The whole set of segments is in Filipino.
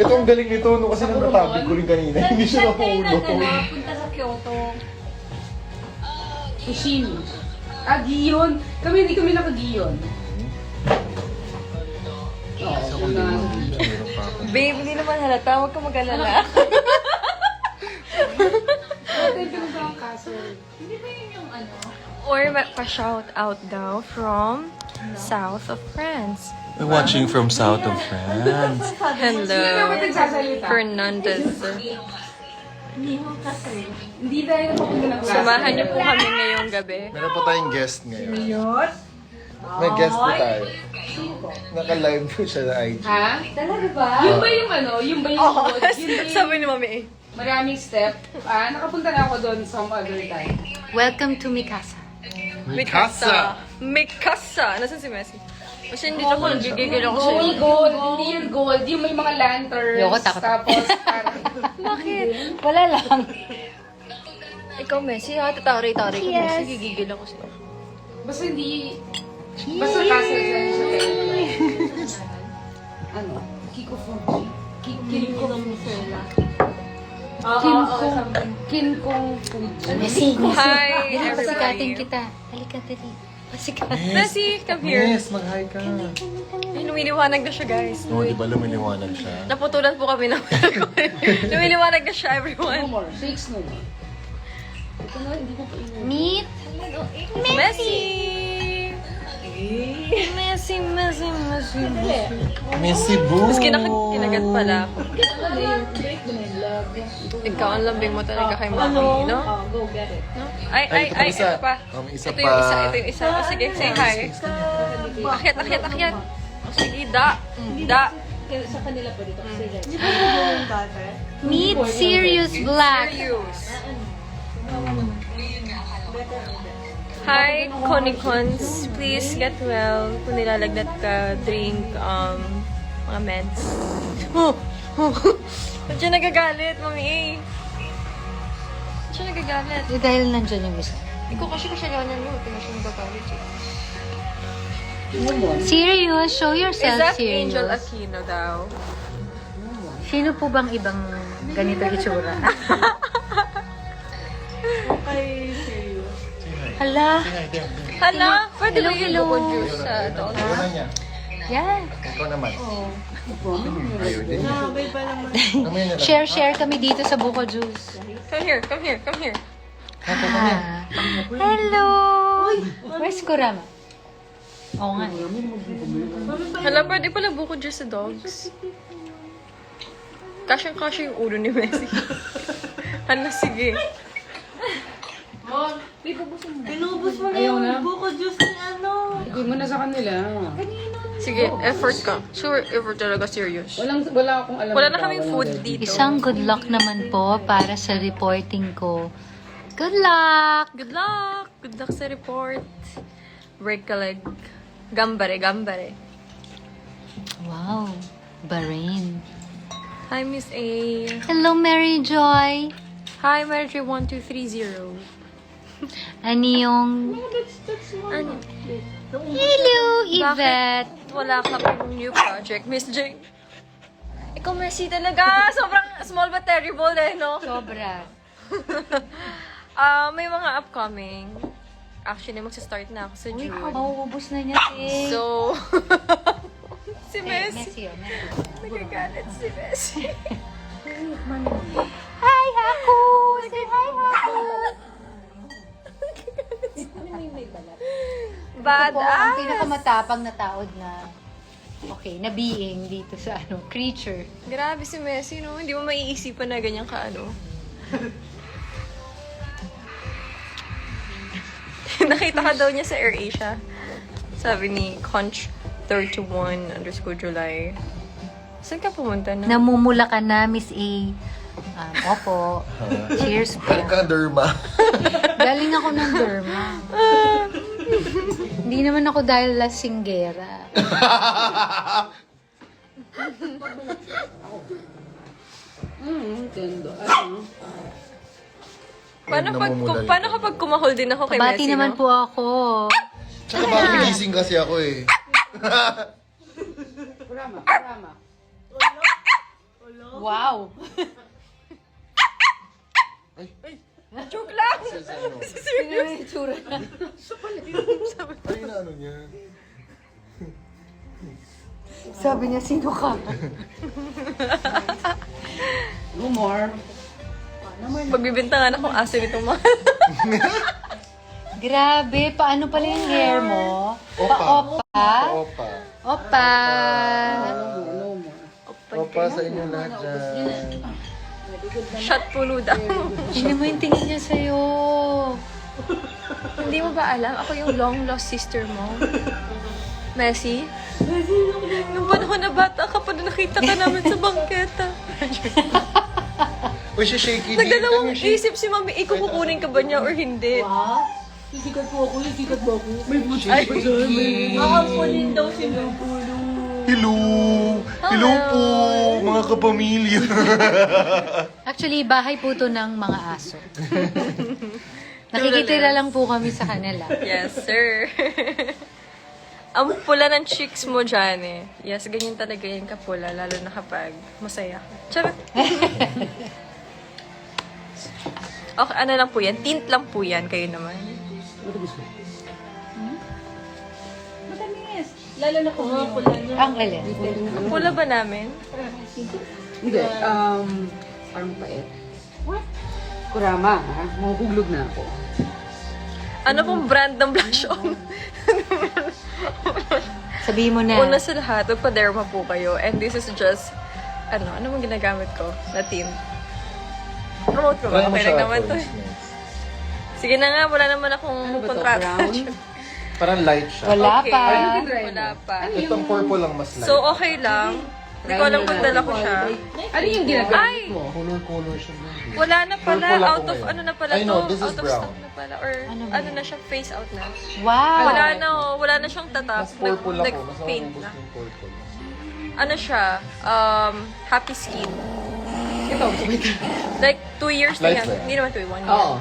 Ito ang galing nito, no, kasi nang natabi ko rin kanina. Hindi siya napulo. Punta sa Kyoto. Fushimi. Giyon. Hindi kami naka-Giyon. Oo, Babe, hindi naman halata. Huwag ka mag-alala. Hotel kami sa ang castle. Hindi ba yun yung ano? Or pa-shout out daw from south of France. We're watching from south of France. Sino dapat nagsasalita? Fernandez. Hindi tayo napapunta ng castle. Samahan niyo po kami ngayong gabi. Meron po tayong guest ngayon. Ngayon? May guest po tayo. Naka-live po siya sa IG. Ha? Talaga ba? Yung ba yung ano? Yung ba yung wood? Yun ba yung Sabi ni Mami eh. maraming step? Nakapunta na ako doon some other time. Welcome to Mikasa. Mikasa! Mikasa! Nasaan si Messi? Kasi hindi ako nagigigil ako sa'yo. Gold. Hindi yung gold. Yung may mga lanterns. Ayoko, takot. Tapos parang... Bakit? Wala lang. Ikaw, Messi, ha? Tatari-tari ka, Messi. Gigigil ako sa'yo. Basta hindi... Basta castle sa siya ano? Kiko Fuji. Kiko Fuji. Kin Kong Fuji. Messi, Hi, pasikatin everybody. kita. Halika, dali. Pasikat. Messi, come here. Yes, mag-hi ka. Ay, lumiliwanag na siya, guys. Oo, di ba lumiliwanag siya? Naputulan po kami ng lumiliwanag na siya, No everyone. more. Shakes no more. Ito na, hindi ko pa inuwi. Meet. Messi! Messi, Messi, Messi. Messi Boo! Mas kinagat pala ako. Break the name, love. Ikaw, ang lambing mo talaga kay Mami, no? Go get it. No? Ay, ito pa. May isa Ito yung isa, pa. ito yung isa. O, sige, say hi. Akyat, akyat, akyat. O, sige, da. Da. Sa kanila pa dito. Kasi Meet Sirius Black. Serious. Hi, Conicons. Please get well. Kung nilalagnat ka, drink, mga meds. Oh! Ba't siya nagagalit, Mami A? Ba't siya nagagalit? Dahil nandyan yung isa. Ikaw kasi kasalanan mo. Tingnan siya nagagalit eh. Sirius, show Is yourself, that Angel Sirius. Aquino daw? Sino po bang ibang ganito itsura? Ay, serious. Hala. Hala, pwede ba Hello, yung hello. buko juice sa ito? Ayaw niya. Yan. Ikaw naman. Ayaw din niya. Kamay na lang. Share kami dito sa Buko Juice. Come here, come here, come here. Ah. Hello. Where's Kurama? Oo nga. Hala, pwede pala buko juice sa dogs. Kasyang-kasya yung ulo ni Messi. Hala, sige. Pinubos mo na yung buko juice ni ano. Ikoy mo na sa kanila. Sige, effort ka. Sure, effort talaga, serious. Wala akong alam. Wala na kaming food dito. Isang good luck naman po para sa reporting ko. Good luck! Good luck! Good luck sa report. Break a leg. Gambare, gambare. Wow. Bahrain. Hi, Miss A. Hello, Mary Joy. Hi, Mary 1230. Ano yung... Ano? Hello, Yvette. Wala ka pang new project, Miss J. Ikaw, Messi talaga. Sobrang small but terrible eh, no? Sobra. May mga upcoming. Actually, magsa-start na ako sa Uy, June. mauubos na niya si... So, si Messi. Messi, oh, Messi. Nagagalit si Messi. Hi, Haku! Say hi, Haku! Bad Ako po ang pinakamatapang na tao na na being dito sa creature. Grabe si Messi, no? Hindi mo maiisipan na ganyan ka, ano? Nakita ka daw niya sa AirAsia. Sabi ni Conch31_July. Saan ka pumunta na? Namumula ka na, Miss A. Opo. Cheers po. Balik ka, Derma. Galing ako ng derma. Hindi naman ako dahil lasinggera. Nintendo. Paano kapag kumahol din ako kay Kabati Messi, naman no? po ako. Tsaka bakit gising kasi ako eh. Kurama, kurama. Wow! Joke lang! Serious? Itsura na. Ay, na ano niya. Sabi niya, sino ka? Rumor. Pagbibintangan akong aso nitong mga... Grabe, paano pala yung hair mo? Opa. Pa-opa? Opa. Opa! Opa sa inyo lahat dyan. Shot puno daw. Hindi mo yung tingin niya sa'yo. Hindi mo ba alam? Ako yung long lost sister mo. Messi? Nung panahon na bata ka pa na nakita ka namin sa bangketa. Uy, si Shaky D. Nagdalawang isip si Mami, kukunin ka ba niya or hindi? Sisikat po ako, sisikat po ako. May butsi Ay. pa sa amin. Aapunin daw si Lupulo. Hello! Hello po, mga kapamilya. Actually, bahay po to ng mga aso. Nakikitira lang po kami sa kanila. Yes, sir. Ang pula ng cheeks mo dyan eh. Yes, ganyan talaga yung kapula, lalo na kapag masaya. Charot. Okay, ano lang po yan? Tint lang po yan, kayo naman. Matamis. Lalo na kung mga pula niya. Ang alin. Ang pula ba namin? Hindi, parang pait. What? Kurama, ha? Makukuglog na ako. Ano pong brand ng blush on? Sabihin mo na. Una sa lahat, magpa-derma po kayo. And this is just, ano mong ginagamit ko na tint? Promote ko ba? Okay lang naman to. Sige na nga, wala naman akong Ano ba to, kontrata. brown? Parang light siya. Wala Okay. pa. Wala pa. Itong purple lang mas light. So, okay lang. Hindi ko alam kung dala ko siya. Ano yung ginagamit Ay! mo? Color siya. Wala na pala. Purple ako Out of, ngayon. ano na pala I know, to? this is Out of brown. stock na pala. Or, Ano ano, ba? na siya, face out na. Wow! Wala na siyang tatak. Mas purple ako. Mas Nag-paint nakakubos na. yung purple. Ano siya? Happy skin. Ito, wait. Like, 2 years na Light yan. ba yan? Hindi naman 2, 1 year. Oo.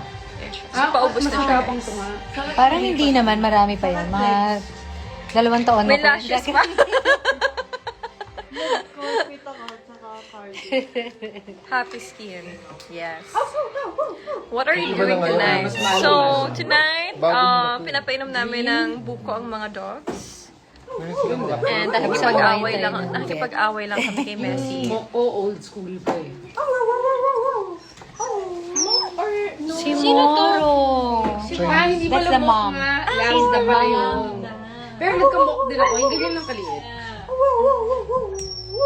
So, paubos na siya. Masarapang to nga. Parang hindi naman, marami pa yan. Mga 2 taon na May po. lashes pa. Happy skin. Yes. What are you Iba na doing ngayon. tonight? Mas malo So, na. tonight, Bagong na to. pinapainom namin ng buko ang mga dogs. Pwede sila mga- And Nakikipag-away nakikipag-away lang kami kay Messi. Moko old school pa eh. Si Moro. Ah, hindi That's pala the mok mom. nga. She's the Pala mom. yun. Pero nagkamok din ako. Yung ganyan lang kaliit.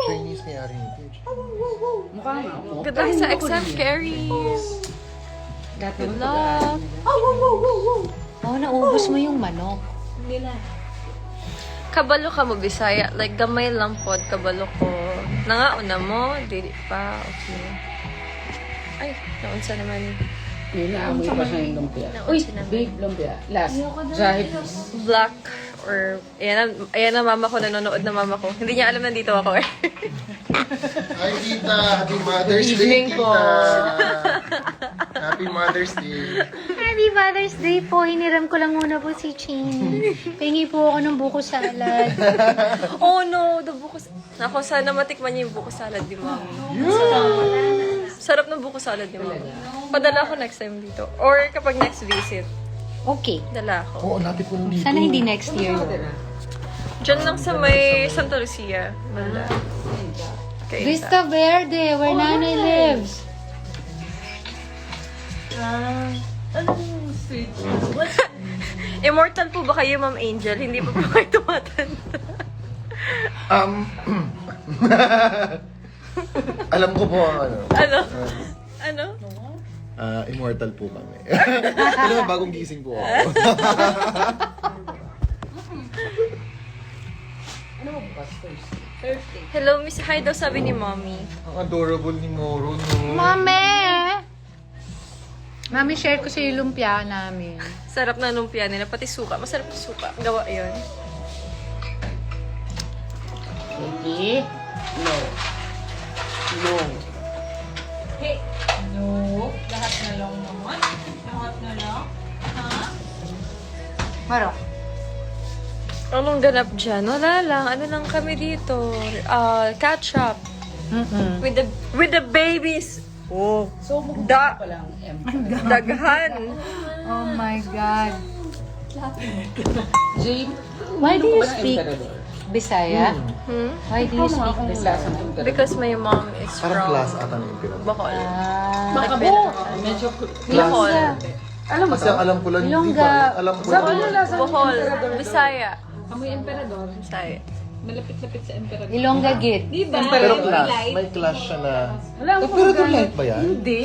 Chinese may ari nito. Mukha nga ako. Good luck sa exam, Carrie. Dati Good mo luck. Oh, naubos mo yung manok. Kabalo ka mo, Bisaya. Like, gamay lang pod, kabalo ko. Nangauna mo, dili pa. Okay. Ay, naunsa naman. Yun na, amoy pa siya yung lumpia. Uy, big lumpia. Last. Jahe please. Black or... Ayan na mama ko, nanonood na mama ko. Hindi niya alam nandito ako eh. Hi, Tita! Happy Mother's Day, Evening Tita! po. Happy Mother's Day! Happy Mother's Day po. Hiniram ko lang muna po si Chin. Pingi po ako ng buko salad. Oh no, the buko... Ako, sana matikman niya yung buko salad ni mami. Sarap ng buko salad ni mami. Padala ako next time dito. Or kapag next visit, Okay. dala ako. Oo, lapit ko lang dito. Sana hindi next year. Diyan lang sa may Santa Lucia. Banda. Okay. Vista Verde, where Nanay lives. Immortal po ba kayo, Ma'am Angel? Hindi pa po kayo tumatanda. Alam ko po ang ano. Ano? Ano? Immortal po kami. Pero bagong gising po ako. Hello, Miss Hi daw sabi ni Mommy. Ang adorable ni Moro, no? Mami! Mami, share ko sa yung lumpia namin. Sarap na lumpia nila, pati suka. Masarap yung suka. Gawa yun. Sige. No. No. Maro. Anong ganap dyan? Wala lang. Ano lang kami dito? Catch up. With the babies. Oh. So, Da- pa lang. Daghan. Oh my God. Jay, Why do you walang speak emperador. Bisaya? Why do you speak Kung Bisaya? lasang emperador. Because my mom is Parang from class ata ng Imperial. Bacol. Baka po. Medyo... Bacol. Alam mo Kasi to? ang alam ko lang, hindi Ilongga. ba? Alam ko lang. Ano lasang Bacol. emperador? Bisaya. Amoy emperador. Bisaya. Malapit-lapit sa emperador. Ilongga Git. Pero class, may class siya na... Wala akong Emperador magkano. light ba yan? Hindi.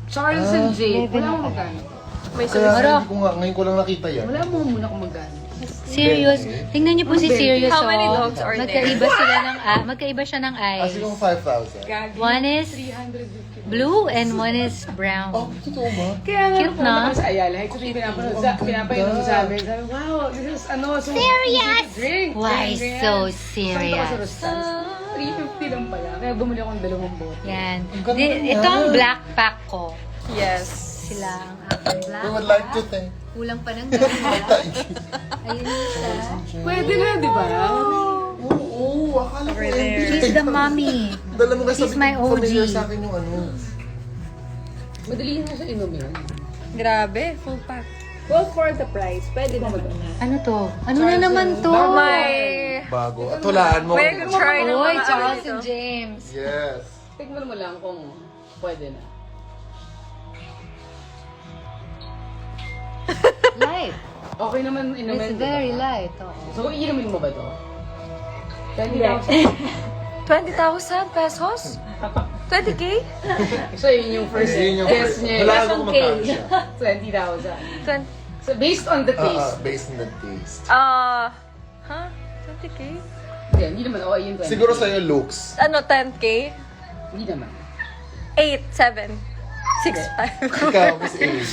Charles and Jade. Wala akong magkano. May Kaya sulit. hindi ko nga, ngayon ko lang nakita yan. Wala mo muna kung magkano. Serious. Tingnan niyo po si Serious. How many oh. dogs are there? Magkaiba sila ng magkaiba siya ng eyes. Kasi yung 5,000. One is blue and one is brown. Oh, totoo ba? Kaya nga Cute, nung no? pumunta kami sa Ayala, actually pinapainom sa amin. Sabi, wow, this is so Serious? drink. Why Ganyan. so Saan ka serious? sa Rostans? 350 lang pala. Kaya bumili akong 2 bote. Yan. ganda Ito ang yan. black pack ko. Yes. Sila ang aking black We would like to thank... Kulang pa ng ganun. Ayun isa. Pwede na, di ba? Oo, akala ko there. She's the mommy. Dala mo kasi She's my OG. familiar sa akin yung ano. Madali na siya inumin. Grabe. Full pack. Well, for the price, pwede naman. Ano to? Ano na naman to? May... Bago. At hulaan mo. May try ng Oy, mga Charles ano and dito. James. Yes. Tignan mo lang kung pwede na. Light. Okay naman inumin. It's very light. Oo. So, iinumin mo ba to? 20,000. 20,000 pesos? 20K? So, yun yung first Yun yung guess first. niya. Hulaan mo kung magkano siya. 20,000. So, based on the taste. Based on the taste. Huh? 20K? Hindi naman. Oo, yun 20. Siguro sa'yo looks. Ano, 10K? Hindi naman. 8, 7, 6, 5. Ikaw, Miss Age.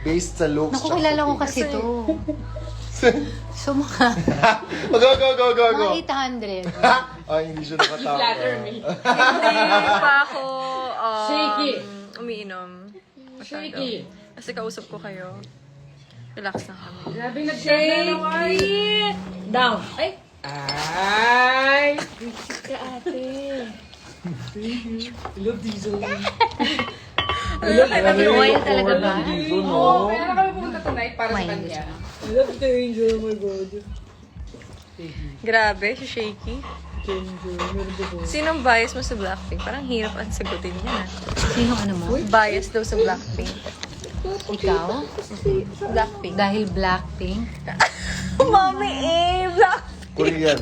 Based sa looks. Naku, kilala ko kasi to. So, mga Go. 800. Ay, hindi siya nakatawa. Flatter me. Hindi pa ako Shaky. umiinom. Shaky. Kasi kausap ko kayo. Relax na kami. Grabe nag-shaky. Down. Ay. Ay. Ka ate. I love diesel. Royal talaga ba? Oo, kaya na kami pumunta tonight para sa kanya. I love the angel, oh my God. Grabe, si Shaky. Sinong bias mo sa Blackpink? Parang hirap ang sagutin niya. Sino ano mo? Bias daw sa Blackpink. Ikaw? Blackpink. Dahil Blackpink? Mommy Black. Korean.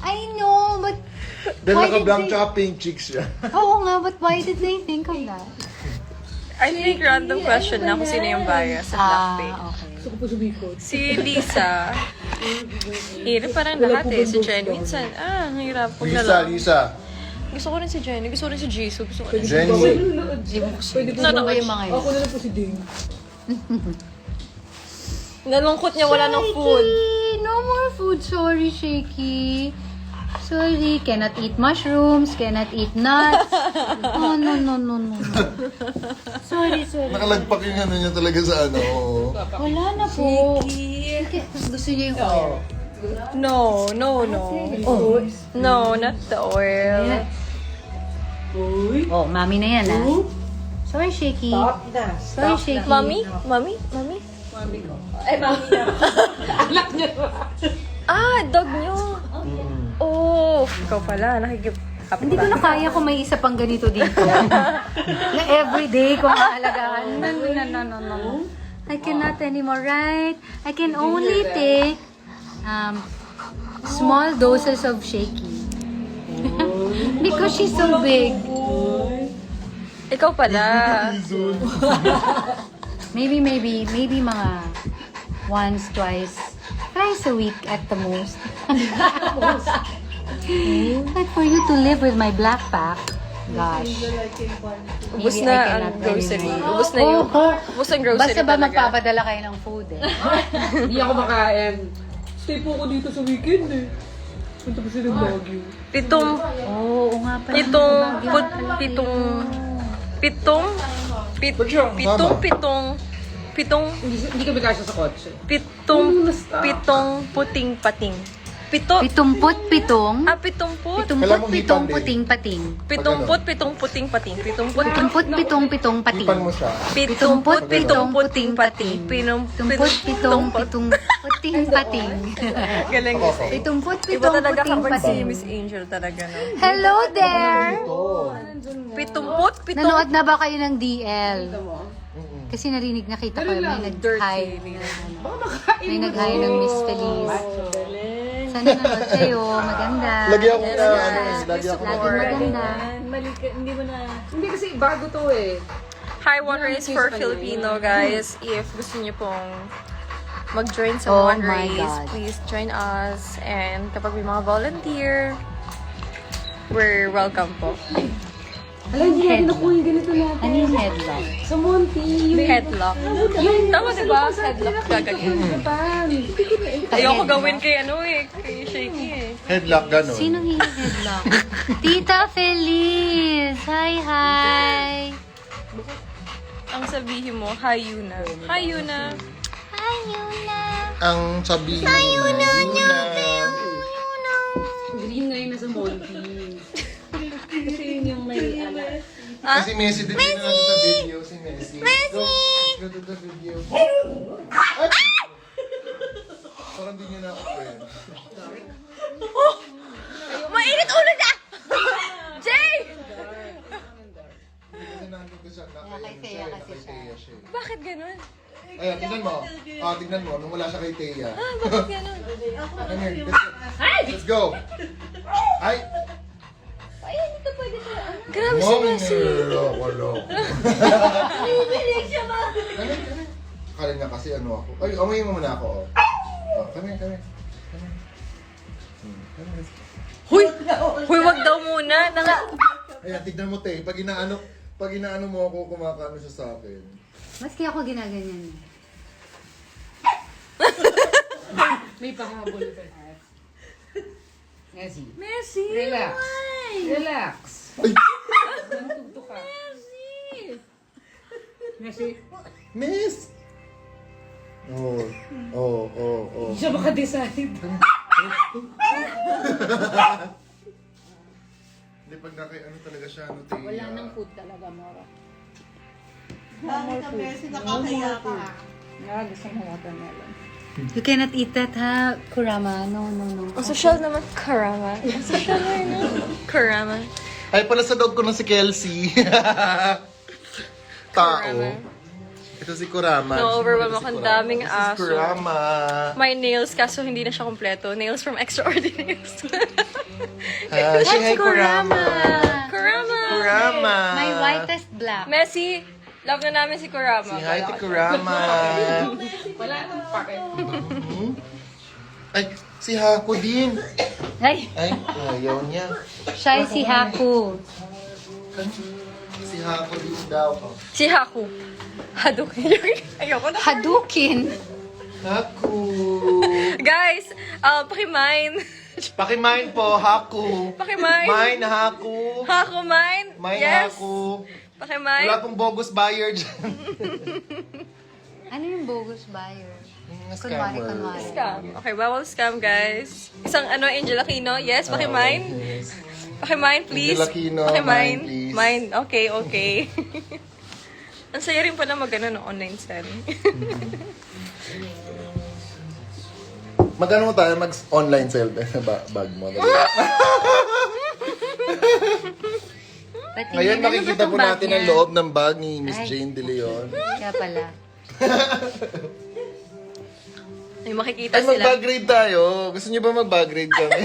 I know, but Then Why naka-blank did tsaka pink cheeks siya. oo nga, but why did they think of that? I think random question na kung sino yung bias sa Blackpink. okay. Gusto ko po sumikot. Si Lisa. Hirap parang lahat eh. Si Jen minsan. Ang hirap. Huwag na lang. Lisa. Gusto ko rin si Jenny. Gusto ko rin si Jisoo. Gusto ko rin si... Jenny. Pwede po Ano ba yung mga yun? Ako na lang po si Ding. Nalungkot niya wala ng food. Shaky! No more food. Sorry, Shaky. Sorry, cannot eat mushrooms, cannot eat nuts. Oh, no. Sorry. Nakalagpak yung ano niya talaga sa ano. Wala na po. Gusto niya yung oil. No. Oh, No, not the oil. oh mami na yan, ah. Sorry, Shaky. Sorry, Shaky. Mommy? Anak niya. Dog niyo. Oh, ikaw pala. Hindi ko na kaya kung may isa pang ganito dito. Na everyday ko maalagaan. No. I cannot anymore, right? I can only take small doses of Shaky. Because she's so big. Ikaw pala. Maybe mga once, twice, thrice a week at the most. But for you to live with my black pack, gosh. Ubus Maybe I na cannot ang grocery. anymore. Ubus na yung... Ubus ang grocery Basta ba talaga. magpapadala kayo ng food eh. Hindi ako makain. Stay po ako dito sa weekend eh. Punta po sila ng Baguio. Pitong... Oo nga pala. Hindi kami kasya sa kotse. Pitong puting pating. Pito. 77. Ah, 70. 77 puting-pating. 70 puting pating. 70 77 pating. Ipan mo siya. 70 puting pating. 77 puting pating. Galing Ako, kasi. 77 Iba talaga puting kapag si pating. Miss Angel talaga, no? Hello there! Ito. 70. Nanood na ba kayo ng DL? Kasi narinig, nakita ko may nag-hi. May nag-hi ng Miss Feliz. Sana nanood kayo. Maganda. Lagyan ko na, lagyan ko na. Laging maganda. Hindi kasi bago to eh. Hi, One Race for Filipino, guys. If gusto niyo pong mag-join sa Oh One my Race, God. please join us. And kapag may mga volunteer, we're welcome po. Alam, hindi natin nakuha yung ganito natin. Ano yung headlock? Sa Monty, yung Headlock. Tama, diba? Headlock gaganyan. Japan. Ayoko gawin kay ano eh, kay Shaky eh. Headlock, ganun. Sinong headlock? Tita Feliz! Hi! Ang sabihin mo, hi Yuna. Hi Yuna. Hi, Yuna! Ang sabihin na Yuna. Green ngayon na sa Monty. Kasi yun yung may Kasi Messi din din natin sa video. Si Messi. Go to the video. Ay! Parang di niya na ako friend. Mainit ulo niya! Jay! Kasi nandun ko siya. Nakakaya kasi siya. siya. Bakit ganun? Ayan, tignan mo. Tignan mo. Nung wala siya kay Thea. Bakit ganun? Come here. Let's go. Ay! Grabe si Messi. Wala. Akala niya kasi ano ako. Ay, amoy mo muna ako. Kami. Huy! Huy, wag daw muna. Ayan, tignan mo, Te. Pag inaano mo ako, kumakano siya sa akin. Maski ako ginaganyan. may pahabol pa. Messi. Messi! Relax. Relax. Ay! Nantuto ka. Messi. Miss! Oh. Siya maka-decide. Hindi, pag ano talaga siya, ano, Thea. Wala nang food talaga, Mora. You cannot eat that, ha, Kurama? No. Ang social naman, Kurama. Ang social na Kurama. Ay, pala sa dog ko na si Kelsey. Tao. Kurama. Ito si Kurama. Na-overwhelm ako, Ito si ang Kurama. daming This is aso. Kurama. May nails, kaso hindi na siya kompleto. Nails from Extraordinary. Say hi, Kurama. Kurama! Kurama. My whitest black. Messi, love na namin si Kurama. Say hi to Kurama. Wala nang pake. Ay, si Haku din. Ay, Ay, ayaw niya. siya si Haku. Si Haku din daw. Si Haku. Hadouken. Ayoko na. Hadouken. Haku. Guys, pakimine. Pakimine po, Haku. Pakimine. Mine, Haku. Haku mine? Mine, Yes. Haku. Pakimine. Wala pong bogus buyer dyan. Ano yung bogus buyer? Scammer. Kunwari. Scam. Okay, bawal scam, guys. Isang Angel Aquino. Yes, pakimine. Yes. Pakimine, please. Angel Aquino, Pakimine. mine, please. Mine. Okay. Ang saya rin pala mag-ano ng online sell. Magkano mo tayo mag-online sale sa bag mo? Ngayon makikita po natin ang loob ng bag ni Miss Ay. Jane De Leon. Kaya pala. May makikita Ay, sila. mag-bag raid tayo. Gusto niyo ba mag-bag raid kami?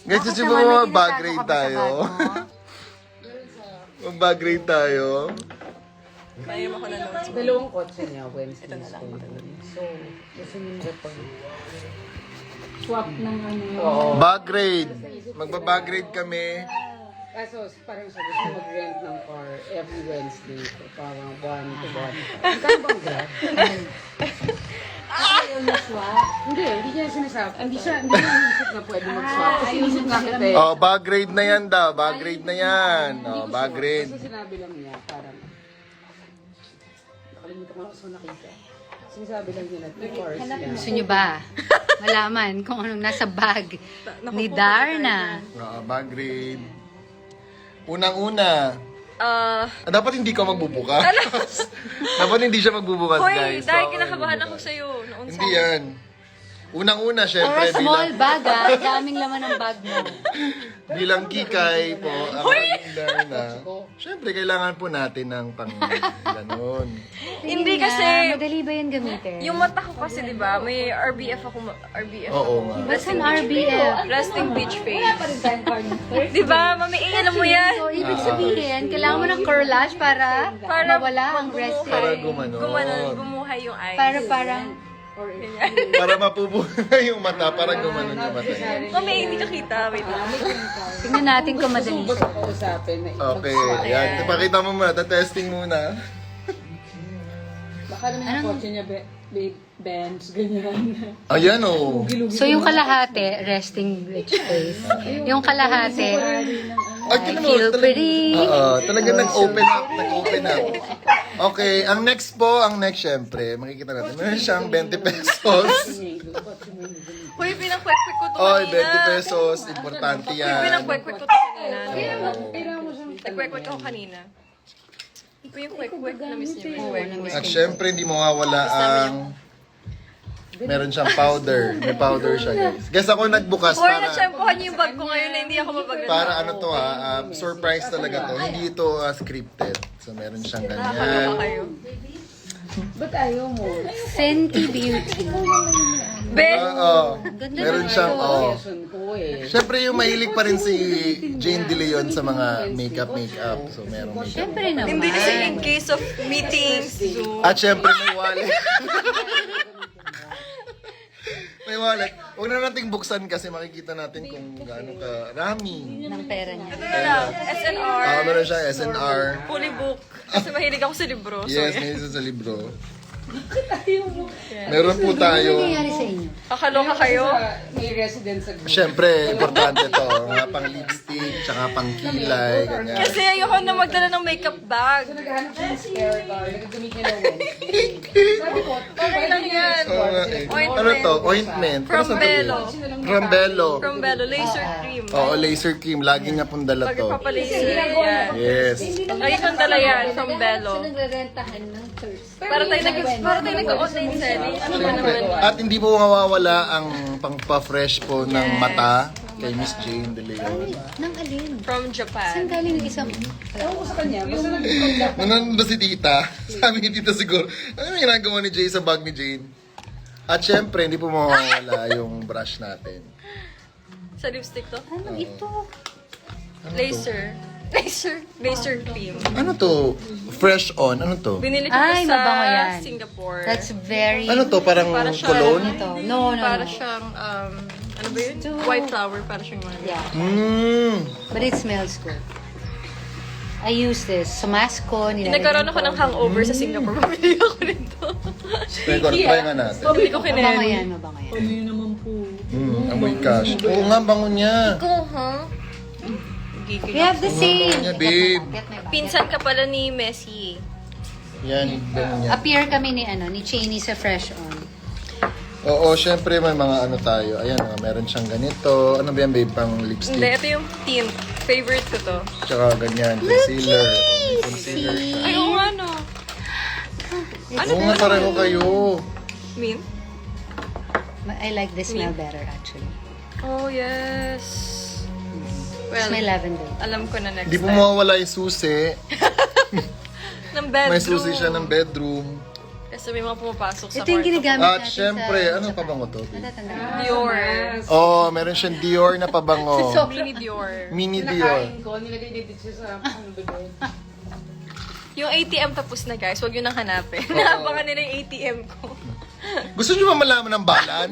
Guys, gusto niyo ba mag-bag raid tayo? Mag-bag raid tayo. Mayroon ako na notes. Dalawang kotse niya, Wednesday. Ito na lang. So, gusto niyo report. Swap ng ano. Bag raid. Magba-bag raid kami. Kaso, parang siya gusto mag-rent ng car every Wednesday. So, parang 1 to 1. Kaya bang grab? Hindi niya sinasabi. Hindi niya inisip na pwede mag-swap. Kasi inisip na kita eh. Oh, bag raid na yan daw. Bag raid na yan. Oh, bag raid. Kasi sinabi lang niya, parang nakalimutan ko lang sa nakita. Sinasabi lang nila, 2 cars yan. Gusto nyo ba malaman kung anong nasa bag ni Darna? Bag grade. Unang-una, dapat hindi ka magbubukas. Dapat hindi siya magbubukas, Hoy, guys. dahil So, kinakabahan ako sa'yo. Noon Hindi yan. Unang-una, For syempre, a small bag, daming laman ng bag mo. bilang kikay po, ang aking Darna, syempre, kailangan po natin ng pang-ganon. Hindi nga, kasi, madali ba yan gamitin? yung mata ko kasi, di ba, may RBF ako. RBF Oo ako. nga. Saan RBF? Resting beach face. Di ba, mami, alam mo yan? So, ibig sabihin, kailangan mo ng curlage para mawala ang resting. Para gumanon. Gumuhay yung eyes. Para parang, Para mapupunan yung mata, para gumanon yung mata niya. Mami, hindi ka kita. Wait lang. tingnan natin kung madali Gusto siya. ko kausapin na Okay, yan. Ipakita mo muna, testing muna. Baka naman yung kotse niya, Benz, ganyan. Ayan o. So, yung kalahati, resting bitch face. Yung kalahati, Ay, I feel pretty. talaga nag-open up. Okay, ang next syempre, makikita natin. Meron siyang 20 pesos. Hoy, pinang-kwek-kwek ko to Oy, kanina. 20 pesos. Importante yan. Pinang-kwek-kwek ko to kanina. Kailangan mo siyang Nag-kwek-kwek ako kanina. Ito yung kwek-kwek. Na-miss niyo yung kwek-kwek. At syempre, hindi mawawala ang... Meron siyang powder. May powder siya, guys. Guys, ako nagbukas Hoy, para... na-shampoohan niyo yung bag ko ngayon na hindi ako mabagay. Para ano to surprise talaga to. Hindi ito scripted. So, meron siyang Nakakaloka ganyan. kayo. Ba't ayaw mo? Fenty Beauty. Ben! Meron siyang, Session ko eh. Siyempre yung mahilig pa rin si Jane De Leon sa mga makeup. So, merong makeup. Siyempre naman. Hindi kasi in case of meetings, Zoom. At syempre may wallet. May wallet. Huwag na nating buksan kasi makikita natin kung gaano karami. ng pera niya. Ito na lang, SNR, Meron siya SNR. fully book. Kasi mahilig ako sa libro. So, Yes, may isa sa libro. Meron po Ano tayo. nangyayari sa inyo? kakaloka kayo. May residence sa group. Siyempre, importante to. Mga pang lipstick, tsaka pang kilay, ganyan. Kasi ayoko na magdala ng makeup bag. Naghahanap siya ng spare car. Nagagamit niya ng Wednesday. Sabi ko, Okay lang yan. Oo nga eh. Ointment. Ano to? Ointment. From Ano sa Bello. From Bello. From Bello, laser cream. Oo, laser cream. Lagi niya pong dala Pag to. ipapalaser, yan. Yes. Lagi kong dala yan, from Bello. Nagrerentahan ng Thursday. Para tayo nag-online selling. Ano ba naman? At hindi po mawawala ang pangpa-fresh po ng mata kay Miss Jane De Leon. Nang alin? From Saan Japan. galing yung isang... ewan ko sa kanya. Basta nag-contact. Nanonood ba si tita? Sabi ni tita siguro, ano yung ginagawa ni Jay sa bag ni Jane? At syempre, hindi po mawawala yung brush natin. Sa lipstick to? Ano ito? Laser cream. Ano to? Fresh on? Ano to? Binili ko Ay, to mabango sa yan. Singapore. That's very... Ano to? Parang Para siyang- cologne? Ito. No. Para siyang, ano ba yun? White flower, para siyang mga. Yeah. Mmm. But it smells good. I use this. Sa mask ko, Nagkaroon ako ng hangover sa Singapore. Bumili ako nito. Try nga natin. Bumili ko Mabango kineli. yan, mabango yan. Amoy cash. Oo nga, bango niya. Ko, ha? We have the same. Bango niya, babe. Get my bag. Pinsan ka pala ni Messi. Yan, bango niya. Appear kami ni Cheney sa Fresh On. Oo, syempre may mga ano tayo. Ayan, meron siyang ganito. Ano ba yan, babe? Pang Hindi, lipstick. ito yung tint. Favorite ko to. Tsaka ganyan, concealer. Concealer siya. Ay, oo nga, no. Ano Oo nga, pareho kayo. Min? I like this smell better actually. Oh, yes. Well, Smell lavender. alam ko na next Hindi po time. mawawala yung susi. Ng bedroom. May susi siya ng bedroom. Kasi may mga pumapasok sa Ito yung kwarto. ginagamit At natin syempre, sa... ano pa bango to? Natatanda. Dior. Oh, meron siyang Dior na pabango. Mini Dior. Mini Dior. Nakain ko, nilagay dito siya sa ano ba yun? Yung ATM tapos na, guys. Huwag yun nang hanapin. Naabangan nila yung ATM ko. Gusto niyo ba malaman ng balan?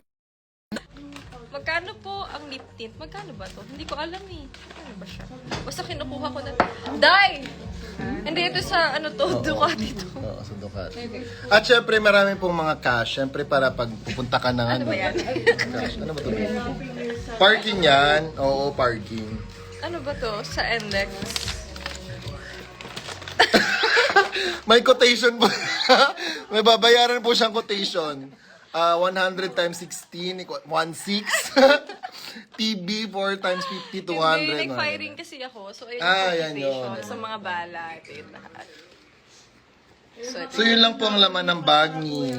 Magkano po ang lip tint? Magkano ba to? Hindi ko alam eh. Ano ba siya? Basta kinukuha ko na. Dai! Hindi, ito sa ano to, Ducati to. Oo, sa Ducati. At syempre, marami pong mga cash. Syempre, para pag pupunta ka ng ano. ba yan? Cash. Ano ba ito? Parking yan. Oo, parking. Ano ba to? Sa NLEX. May quotation po. May babayaran po siyang quotation. 100 times 16 equal 16. TB 4 times 50, 200. Hindi, nag-firing kasi ako. So, ayun yan yung yun. sa mga bala. Ito yung lahat. So, ito. So yun lang po ang laman ng bag ni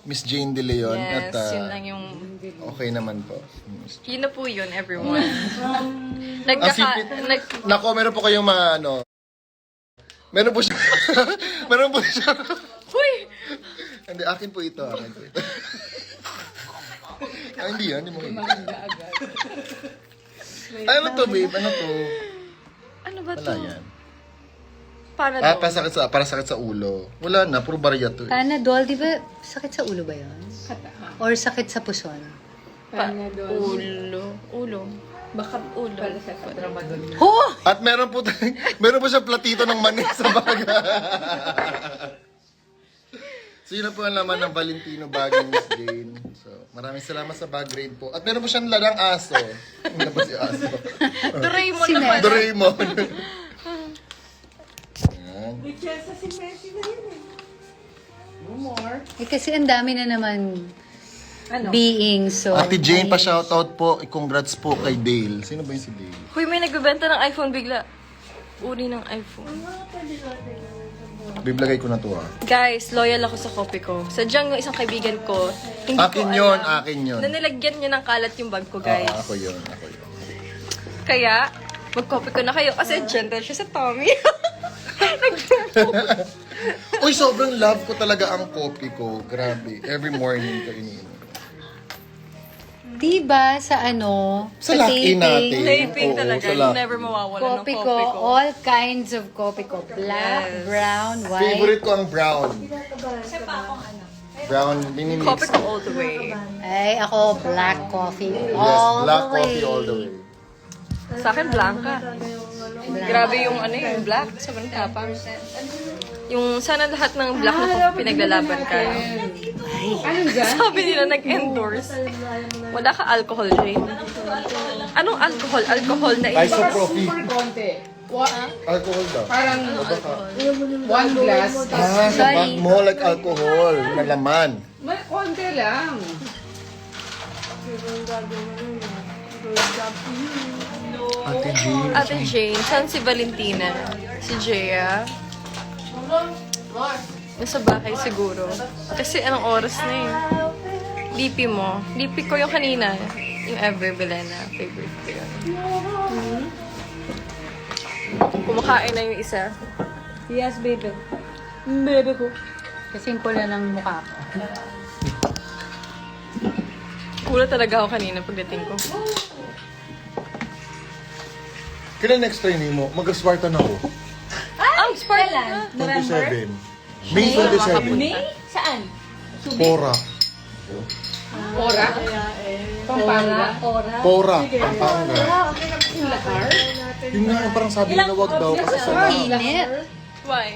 Miss Jane De Leon. Yes, At yun lang yung... okay naman po. Yun na po yun, everyone. Ang sipit. Nako, meron po kayong mga ano. Meron po siya. Meron po siya. Uy! Hindi, akin po ito. Akin po ito. Hindi yan. Hindi mo Ay, ano to, babe? Ano to? Ano ba Wala to? yan. Para Para sakit sa ulo. Wala na, puro barya to. Panadol, di ba sakit sa ulo ba yun? Or sakit sa puson? Ulo. Baka ulo. Oh! At meron po meron po siya platito ng mani sa bag. So yun na po ang laman ng Valentino bag ni Miss Jane. So maraming salamat sa bag grade po. At meron po siyang larang aso. Ano ba si aso? Doraemon Si naman. Doraemon. Yan. Kasi ang dami na naman being, so... Ate Jane, pa-shoutout po. Congrats po kay Dale. Sino ba yung si Dale? Huy, may nagbebenta ng iPhone bigla. Uri ng iPhone. Biblagay ko na to Guys, loyal ako sa copy ko. Sadyang yung isang kaibigan ko, hindi Akin ko yun, alam akin yun. na nilagyan niya ng kalat yung bag ko, guys. Ako yun. Kaya, mag-copy ko na kayo kasi gentle siya sa Tommy. Uy, sobrang love ko talaga ang coffee ko. Grabe. Every morning ko iniinom. Diba sa ano? Sa laki natin. Taping Oo, talaga. sa Yung laki. never mawawala ng Coffee copy ko, ko. all kinds of coffee ko. Black, Yes. brown, white. Favorite ko ang brown. Brown, minimix. Copy ko all the way. Ay, ako black coffee. Yes, All black the way. coffee all the way. Sa akin, blanca. Grabe yung ano yung black. Sobrang tapang. Yung sana lahat ng black na coffee pinaglalaban ka. Anong dyan? Sabi nila nag-endorse. Wala ka alcohol, Jane. Anong alcohol? Alcohol na Isopropy. Super konti. Alcohol daw. Parang one glass. Sa bag mo, like alcohol, na laman. May konti lang. Ate Jane. Ate Jane, saan si Valentina? Si Jaya? Nasa bahay siguro. Kasi anong oras na eh. DP mo. DP ko yung kanina. Yung Ever Belena. Favorite ko yun. Kumakain na yung isa. Yes, baby. Baby ko. Kasing pula ng mukha ko. Kulat talaga ako kanina pagdating ko. Kailan next training mo? Mag-Spartan ako. Ang Spartan! 27. May 27. Saan? Pora. Ora. Pampanga. Pora. Pampanga. Yun nga, parang sabi nila wag daw kasi sa Init. Why?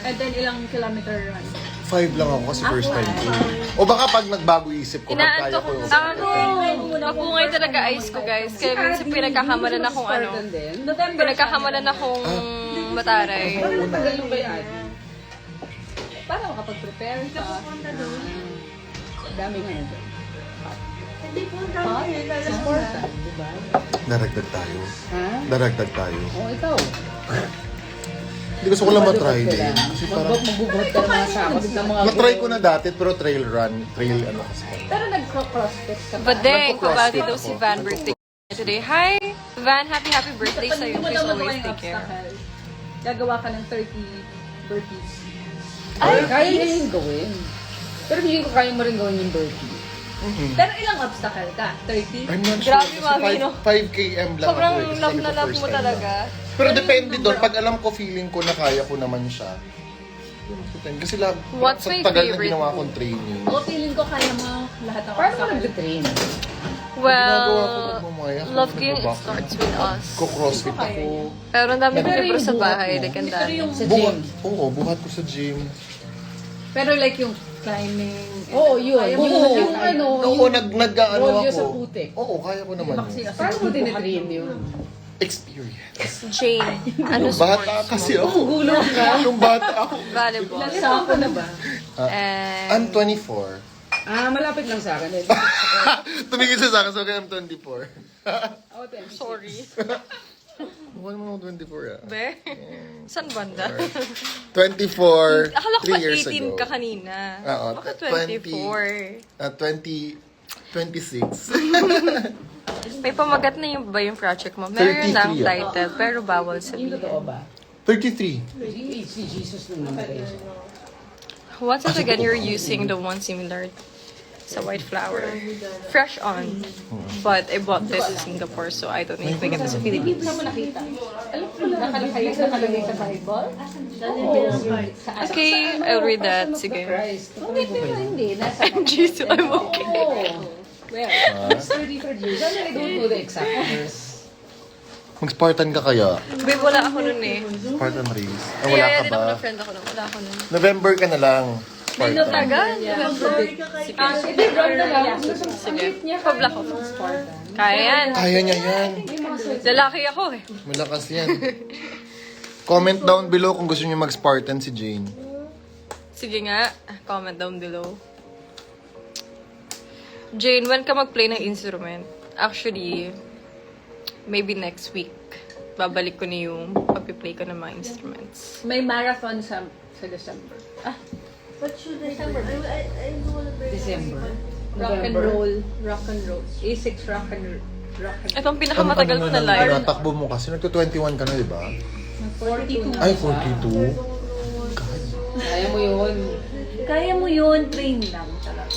And then ilang kilometer run? 5 lang ako kasi first time ko. O baka pag nagbago isip ko, pag kaya Inaantok ko yung... mapungay talaga eyes ko, guys. Kaya minsan pinagkakamalan akong ano. Then, Pinagkakamalan akong mataray. tagal nung bayad. Para makapag-prepare ka. Daming ano doon. Daragdag tayo. Ha? Daragdag tayo. O, ikaw. Hindi gusto ko lang matry din. Kasi parang... Magbubuhat ka ng mga sabas ng mga... Matry ko na dati, pero trail run. Trail ano kasi. Pero nag-crossfit ka ba? But then, Nagpo-crossfit kabati daw ako. si Van birthday today. Hi! Van, happy birthday sa'yo. Pag Please mo always yung take care. obstacle, gagawa ka ng 30 burpees. Ay, kaya niya yung gawin. Pero hindi ko kaya mo rin gawin yung burpee. Pero ilang obstacle ka? 30? I'm not sure. Grabe, Kasi mami, no? 5 km lang Sobrang ako. Kasi love sabi na ko love first mo time talaga. lang. Pero depende doon. Pag alam ko, feeling ko na kaya ko naman siya. Kasi What's sa my tagal na favorite? ginawa kong training. Ako feeling ko kaya mo lahat ng Paano mo obstacle. nag-train? Ginagawa ko Well, nagmamaya. love game, it starts with us. Ko-crossfit ako. Pero ang dami ko Pero libro yung sa buhat bahay. mo. Like, ang Pero dami. yung, Sa Buhat. gym. Oo, buhat ko sa gym. pero like yung climbing. Oo, yun. Kaya mo Oo, naman yung yung ano, Oo, nag-ano Rolyo ako. sa putik. Oo, kaya ko naman. Kasi yun. Paano mo tinitrain yun? Experience. Jane, ano Yung bata sports kasi mo? ako. Yung bata ako. Volleyball. Sako na ba? And I'm 24. Malapit lang sa akin. Tumigil siya sa akin, so kaya I'm 24. Oh, 26. sorry. Mukha naman ako 24 ah. Be? Saan banda? 24, Akala ko 3 years 18 ago. ka kanina. Oo, Bakit 20. 24? 26. May pamagat na yung ba yung project mo? Meron 33 lang ah. title, pero bawal Yung sabihin. totoo ba? 33. Si Jesus nung namatay siya. Once it again, you're using the one similar sa white flower. Fresh on. But I bought this in Singapore, so I don't know if we get this in Philippines. Saan mo nakita? Alam ko lang, nakalagay sa Bible? Okay, I'll read that. Sige. Christ. Hindi, pero hindi. Nasa Jesus, I'm okay. Where? It's 33 years. I don't know the exact verse. Mag-Spartan ka kaya? Babe, wala ako nun eh. Spartan race. Ah, wala Kaya ka din ba? ako ng friend ako nun. Wala ako nun. November ka na lang. Spartan. Tagal? Hindi, brown na lang. Sige. Pablock ako. Kaya yan. Kaya niya yan. Lalaki ako eh. Malakas yan. Comment down below kung gusto niyo mag-Spartan si Jane. Sige nga. Comment down below. Jane, when ka mag-play ng instrument? Actually, maybe next week. Babalik ko na yung pag-play ko ng mga instruments. May marathon sa December. December. Rock and roll. Rock and roll. A6 rock and roll. Ito ang pinakamatagal ko na live. Tinatakbo mo kasi. Nagto-21 ka na, di ba? 42. Ay, 42. Kaya mo yun. Kaya mo yun, train lang talaga.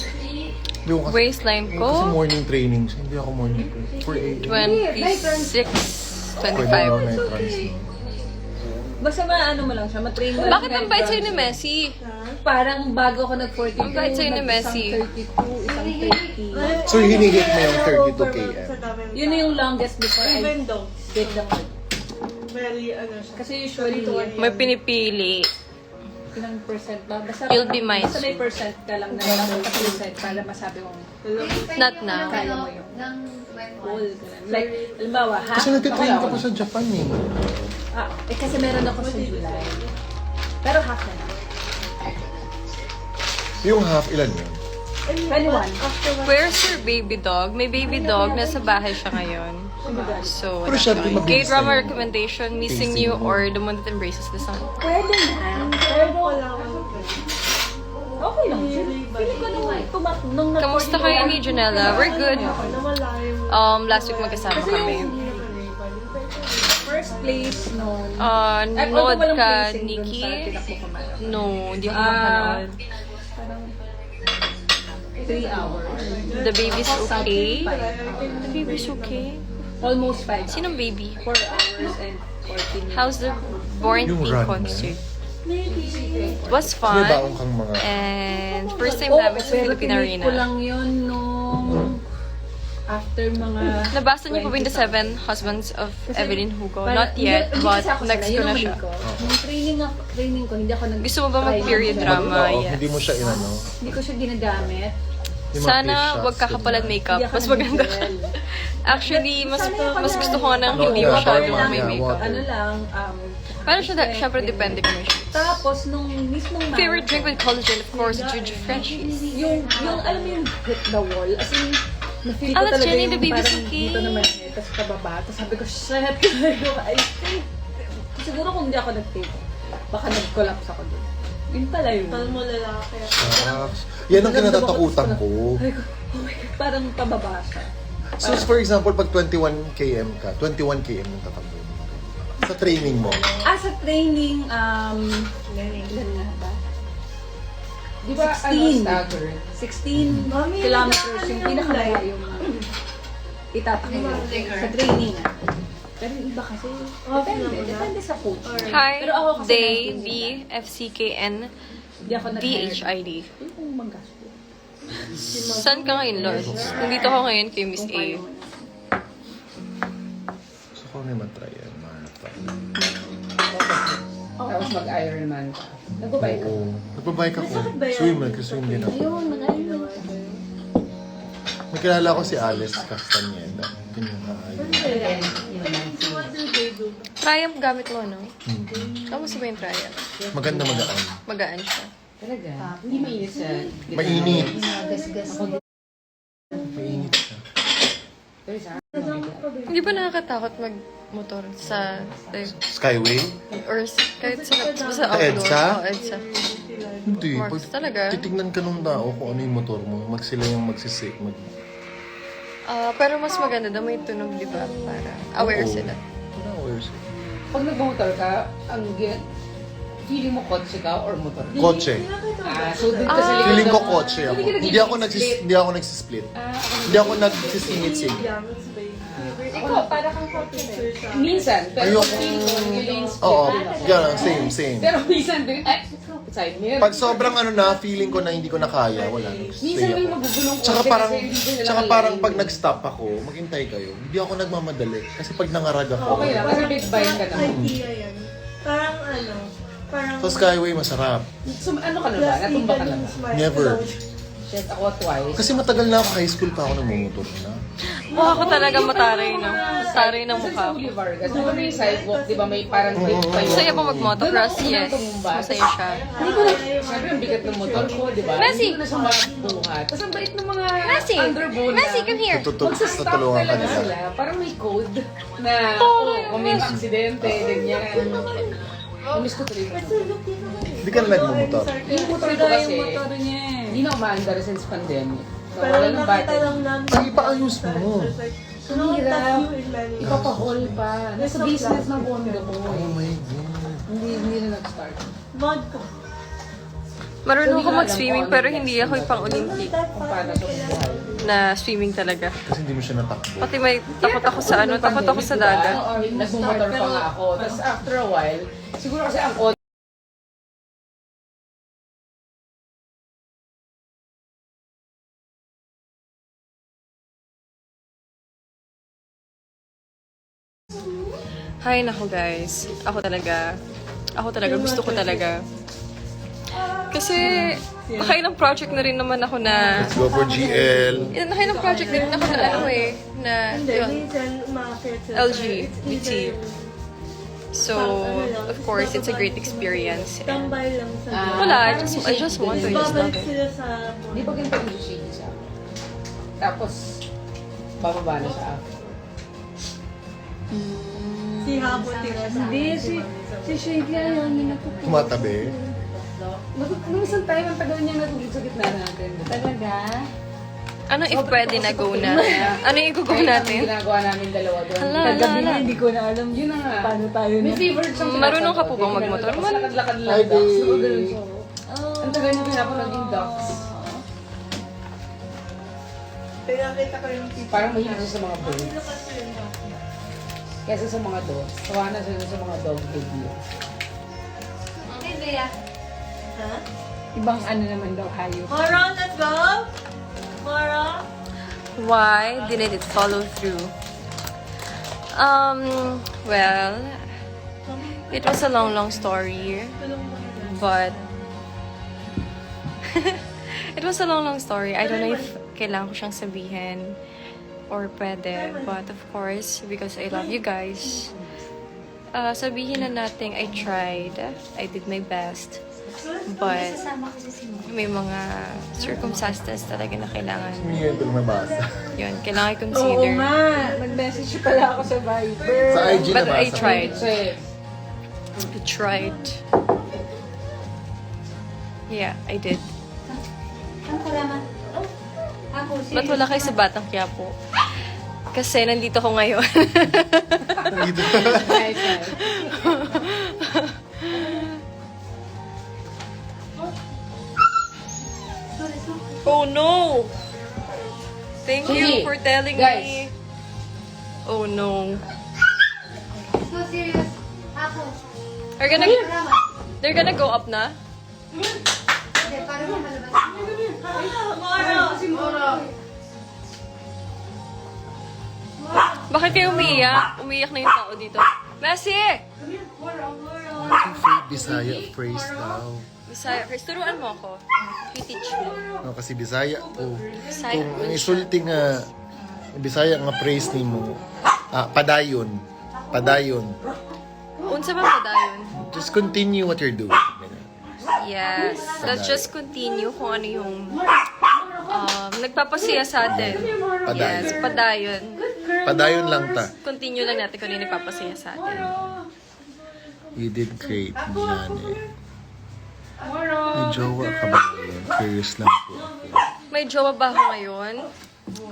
Hindi ko kasi, Waistline kasi ko, morning training. So, hindi ako morning training. For 8. 26, Pwede daw 25. night runs. Basta maano mo lang siya, matrain mo lang. Bakit ang bait sa'yo ni Messi? Parang bago ako nag-42. Ang bait sa'yo ni Messi. Isang 32, isang 30. So, hinihit mo yung 32 km. Yun na yung longest before I Even though, get the card. very, ano siya. Kasi usually, May pinipili. ilang percent ba? Basta, You'll be mine basta may percent ka lang na lang sa percent para masabi mong Not now. kaya mo yung whole. Like, halimbawa, half. Kasi nagtitrain ka pa sa Japan eh. Kasi meron ako sa July. Pero half na lang. Yung half, ilan yun? 21. Where's your baby dog? May baby dog. Nasa bahay siya ngayon. So, Pero syempre, mabilis K-drama na yun. recommendation, Missing You or The One That Embraces the Sun. Pwede na. Pero, okay lang. Feeling ko nung Kamusta kayo ni Janela? We're good. Last week magkasama kami. first place noon. Nod walang ka, placing dun Nikki? sa tinakbo ko man. No, hindi ako makanood. Parang 3 hours. The baby's okay? The baby's okay? Almost 5 hours. Sinong baby? 4 hours and 14 minutes. How's the Born Yung Teen run, concert? Was May fun. baong kang mga... And first time namin sa Philippine pero Arena. ko lang yun nung after mga... Nabasa niyo pa ba yung The Seven Husbands of Evelyn Hugo? Parang- Not yet, hindi but kasi ako next sanay, ko na yun siya. ang hobby ko. Nung training ko, hindi ako nag... Gusto mo ba mag-period try drama? Oo, Yes. hindi mo siya inano. Hindi ko siya ginagamit. Yung mga face Sana shots, wag kakapalan makeup. Hindi ako Mas maganda. nag-gel. Actually, mas gusto ko nga nang No, hindi yeah, masyadong yeah, may yeah, makeup. Ano lang, Pero syempre depende kung may shoots. Tapos, nung mismong Favorite drink with collagen, of course, Juju Freshies. yung, alam mo yung hit the wall, as in, na-feel ko Let's talaga Jenny, yung the baby's parang okay. dito naman eh, tapos pababa, tapos sabi ko, shit, I think, siguro kung hindi ako nag-take, baka nag-collapse ako doon. Yun pala yun. Tal mo lalaki. Yan ang kinatatakutan ko. Sabi ko, oh my God, parang pababa siya. So, for example, pag 21 km ka, 21 km yung tatakbo mo. Sa training mo. Sa training, ilan nga ba? Di ba, 16. staggered? 16 kilometers yung pinakalayo yung itatakbo sa training. Pero yung iba kasi, depende sa coach. Hi, Pero ako kasi Day, nag-training B, FCKN, Hindi ako DHID. Yung manggasto. Saan ka ngayon, Lord? Nandito ako ngayon kay Miss A. So, kung may matry yan, marathon. Tapos mag-Ironman ka. Nag-bike ka. Oo. Nagbabike ako. Swim, nag-swim din ako. Ayun, mag-ayun. May kilala ko si Alice Castaneda. Ganyan na. What do they do? Triumph gamit mo, no? Kamusta ba yung Triumph? Maganda magaan. Magaan siya. Talaga. Hindi mainit siya. Mainit. Gas-gas. Mainit siya. Pero sa Hindi ba nakakatakot mag-motor sa, like, Skyway? or kahit sa Sa outdoor? EDSA? Oo, EDSA. Hindi. Marks, talaga? titignan ka nung tao kung ano yung motor mo, sila yung magsisake. Pero mas maganda daw may tunog, di ba? Para aware sila. Aware sila. pag nagmamotor ka, feeling mo kotse ka or motor ka? Kotse. So dun ka sa likod Feeling ko ng- kotse ako. Hindi ka Hindi ako nagsisplit. Hindi ako nagsisingit-sing. Ikaw, para kang confident. Minsan, pero Ayoko. kung feeling mo, nag-lane split. Oo, yan, same. Pero minsan, side mirror. Pag sobrang feeling ko na hindi ko na kaya, wala. Minsan Stay may ako. mabubulong Tsaka kotse parang, kasi hindi ko nila tsaka kalain. parang pag nag-stop ako, maghintay kayo, hindi ako nagmamadali. Kasi pag nangarag ako, Okay lang, kasi big bike ka naman. IKEA yan. Parang parang... sa Skyway masarap. So, ano ka na ba? Natumba ka na ba? Never. Shit, ako twice. Kasi matagal na ako, high school pa ako nagmumotor na. Mukha ko talaga mataray, no? Taray ng Kasi mukha sa ko. Boulevard, kasi diba may sidewalk, di ba may parang grip pa yun. Masaya pa mag-motocross, Doon ako yes. tumumba. Masaya siya. Hindi ko na, sabi ang bigat ng motor ko, di ba? Messi! Hindi ko na siya mabuhat. Tapos ang bait ng mga Messi! underbowl Messi, come here! Magsastop Tutulungan ka talaga nila. sila. Parang may code na, kung may aksidente, ganyan. Namiss ko tuloy. Hindi ka na nagmumotor. Yung motor ko kasi, niya. hindi na umaandar since pandemic. Pero Nawala ng nakita battery. lang namin. Ay, ipaayos mo. Ang hirap. Ipapahol pa. Nasa business ng bondo ko. Oh my God. Hindi na nag-start. Mod ko. Marunong ako mag-swimming pero hindi ako yung pang-Olympic Kung paano sa buhay. na swimming talaga. Kasi hindi mo siya natakbo. Pati may takot ako sa takot ako sa dagat. Nag-motor pa nga ako. Tapos after a while, siguro kasi ang auto Hay nako guys. Ako talaga, gusto ko talaga. Kasi, nakailang project na rin naman ako na, Let's go for GL. nakailang project na rin ako na na, Hindi, yun, minsan umakit sila. LGBT. So, of course, it's a great experience. And Tambay lang sa... wala, I just want to, I just love Babalik it. sila sa... Di ba ganito yung shade siya? Tapos, bababa na siya after. Si Habo tira sa... Hindi, si Shady ayaw niya natutulog. Tumatabi. Nung isang time, ang tagal niya natulog sa gitna natin. Talaga? Ano if pwede na go na? Ano yung go Kahit natin? ang ginagawa namin dalawa doon. Hala, Kagabi hala. na hindi ko na alam Yun na nga. paano tayo May na. favorite siyang Marunong ka po bang magmotor? Tapos lakad-lakad lang. Hi, Ducks. babe. So, ganun siya. Ang tagal niya pinapanood yung ducks. Pinakita ko yung people. Parang mahilig siya sa mga birds. Kesa sa mga dogs. Tawa na siya sa mga dog videos. Ha? Ibang ano naman daw hayop. Mara, let's go! Mara! Why didn't it follow through? Well, it was a long story, but it was a long story. I don't know if kailangan ko siyang sabihin or pwede, but of course, because I love you guys, sabihin na natin I tried, I did my best, but may mga circumstances talaga na kailangan Hindi ito nabasa. yun, kailangan Oo i-consider. nga, nag-message pala ako sa Viber. Sa IG But I nabasa. tried. Kasi, I tried. Yeah, I did. Ano ka naman? Ako, Ba't wala kayo sa Batang Quiapo? Kasi nandito ko ngayon. Nandito. nice, nice. Oh no! Thank you Sige, for telling guys. me. Oh no. So serious. Ako. They're gonna go up na? Hindi, para mo malabas. Bakit kayo umiiyak? Umiiyak na yung tao dito. Messi! Fake Bisaya phrase daw. Bisaya, Chris, turuan mo ako. You teach me. No, kasi Bisaya po. Bisaya. Kung ang isulti nga Bisaya nga praise ni mo. Padayon. Padayon. Unsa man padayon? Just continue what you're doing. Yes. Let's just continue kung ano yung nagpapasaya sa atin. Padayon. Yes, padayon. Padayon lang ta. Continue lang natin kung ano yung nagpapasaya sa atin. You did great, Johnny. May jowa ka ba ngayon? Curious lang po ako. May jowa ba ako ngayon?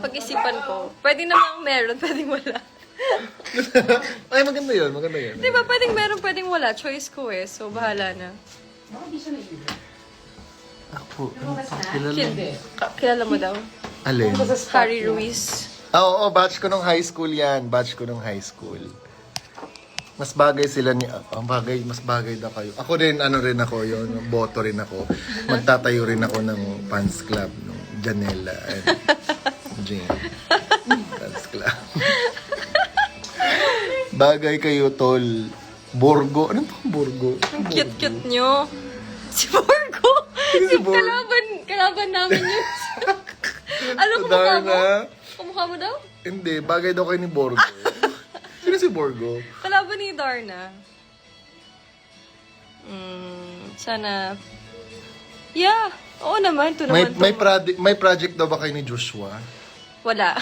Pag-isipan ko. Pwede namang meron, pwedeng wala. Ay, maganda yun, maganda yun. Diba, pwedeng meron, pwedeng wala. Choice ko eh. So, bahala na. Ako, kilala. Kilala mo daw? Alin? Harry Ruiz. Oo, batch ko nung high school yan. Batch ko nung high school. Mas bagay sila ni... mas bagay daw kayo. Ako rin, ano rin ako yun. Boto rin ako. Magtatayo rin ako ng fans club. Nung Janela and Jane. Fans club. Bagay kayo, tol. Borgo. Ano pang Borgo? Ang cute-cute nyo. Si Borgo. Si Borgo. Kalaban namin yun. Ano kumukha mo? Darna. Kumukha mo daw? Hindi, bagay daw kayo ni Borgo. Sino si Borgo? Kalaban ni Darna. Sana... Yeah. Oo naman. Ito naman to. May project daw ba kayo ni Joshua? Wala.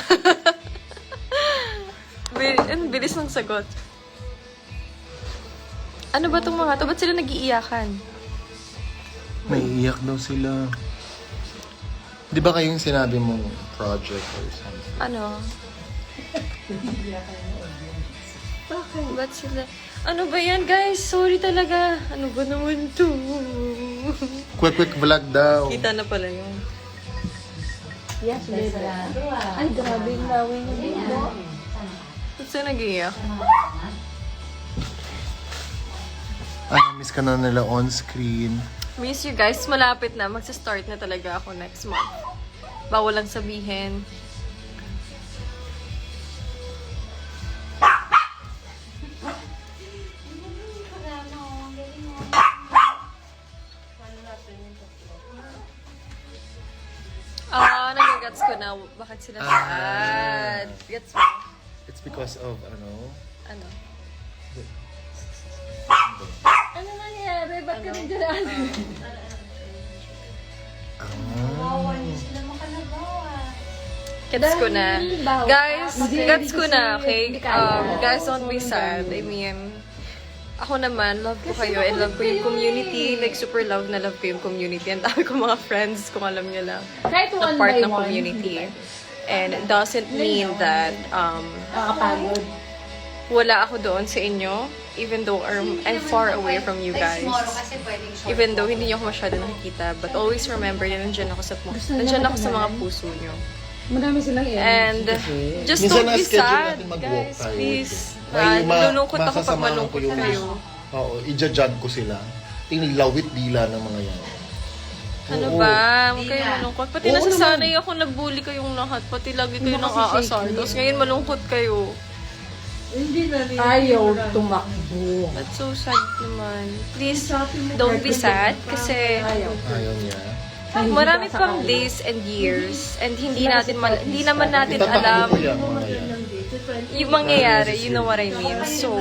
Ang bilis ng sagot. Ano ba itong mga to? Ba't sila nag-iiyakan? May iyak daw sila. Di ba kayong sinabi mong project or something? Ano? Bakit? Ba't sila? Ano ba yan, guys? Sorry talaga. Ano ba naman to? Quick vlog daw. Kita na pala yun. Yes, baby. Ay, grabe yung laway niya dito. Ba't sila nag-iiyak? Miss ka na nila on screen. Miss you guys. Malapit na. Magsa-start na talaga ako next month. Bawal lang sabihin. Nagagats ko na bakit sila sad. Gets mo? It's because of, ano? Ano? Ano nangyari? Ba't ka nagdaraan? Gets ko na. Guys, gets ko na, okay? Guys, don't be sad. I mean, ako naman, love ko kayo and love ko yung community. Like, super love na love ko yung community. Ang dami ko mga friends, kung alam nyo lang, Kahit na one part by ng one. community. And it doesn't mean that Nakakapagod. wala ako doon sa inyo, even though I'm far away from you guys. Even though hindi niyo ako masyado nakikita, but always remember na nandiyan ako sa mga puso niyo. Madami silang And just Minsan don't be na-schedule sad, natin mag-walk guys. tayo. Please. Nalulungkot Nalulungkot ako pag malungkot kayo. Oo, ija-judge ko sila. Tinilawit dila ng mga yan. Ano Oo. ba? Huwag kayo malungkot. Pati Oo nasasanay ako nabully kayong lahat. Pati lagi kayo nang aasar. Tapos ngayon malungkot kayo. Hindi na rin. ayaw tumakbo. That's so sad naman. Please, don't be sad. Kasi Ayaw niya. marami pang days and years. And hindi naman natin Itatakbo alam ko yan, mga yan. yung mangyayari. You know what I mean? So,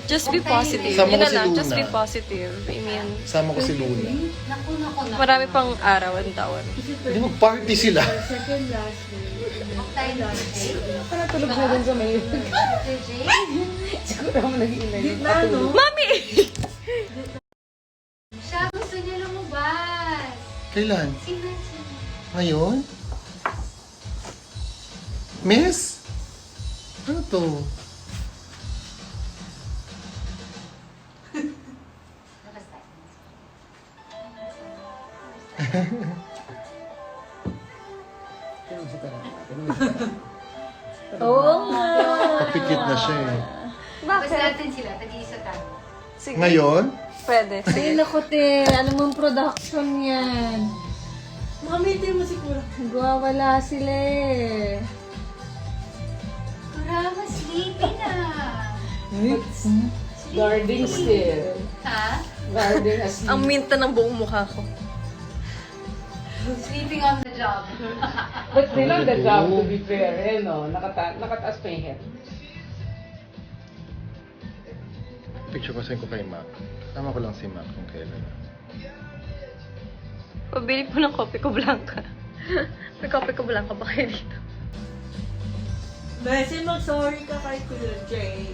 just be positive. Sama Yun ko na si lang. Just Luna. be positive. I mean, Sama ko si Luna. marami pang araw and taon. Hindi mag-party sila. Parang tulog na dun sa may... Siguro ako nag-iinay. Mami! Siya gusto niya lumabas. Kailan? Ngayon? Miss? Ano to? Oo nga. Papikit na siya eh. Basta natin sila, tag-iisa tayo. Sige. Ngayon? Pwede. Ay, naku, te. Alam mo ang production yan. Makamitin mo si Kura. Nagwawala sila eh. Kurama, sleepy na. Guarding still. Ha? Guarding as Ang minta ng buong mukha ko. Sleeping on the job. But still on the job, to be fair, eh, no? Nakataas pa yung head. Picture ko sa'yo ko kay Mac. Tama ko lang si Mac kung kailan. Pabili po ng kopi ko blanca. May kopi ko blanca ba kayo dito? Besin, mag-sorry ka kay Kuya Jay.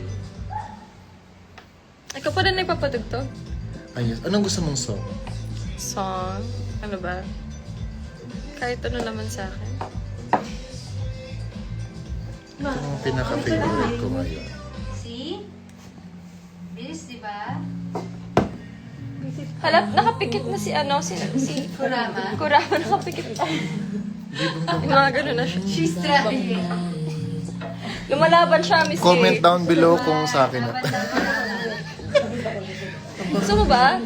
Ikaw pa rin nagpapadugtog? Ayos. Anong gusto mong song? Song? Ano ba? Kahit ano naman sa akin. Ito ang pinaka-favorite ko ngayon. See? Bilis, di ba? Hala, nakapikit na si Kurama. Kurama, nakapikit na. Yung mga ganun na siya. She's trying. Lumalaban siya, Miss Comment Kay. down below kung sa akin na. Gusto mo ba?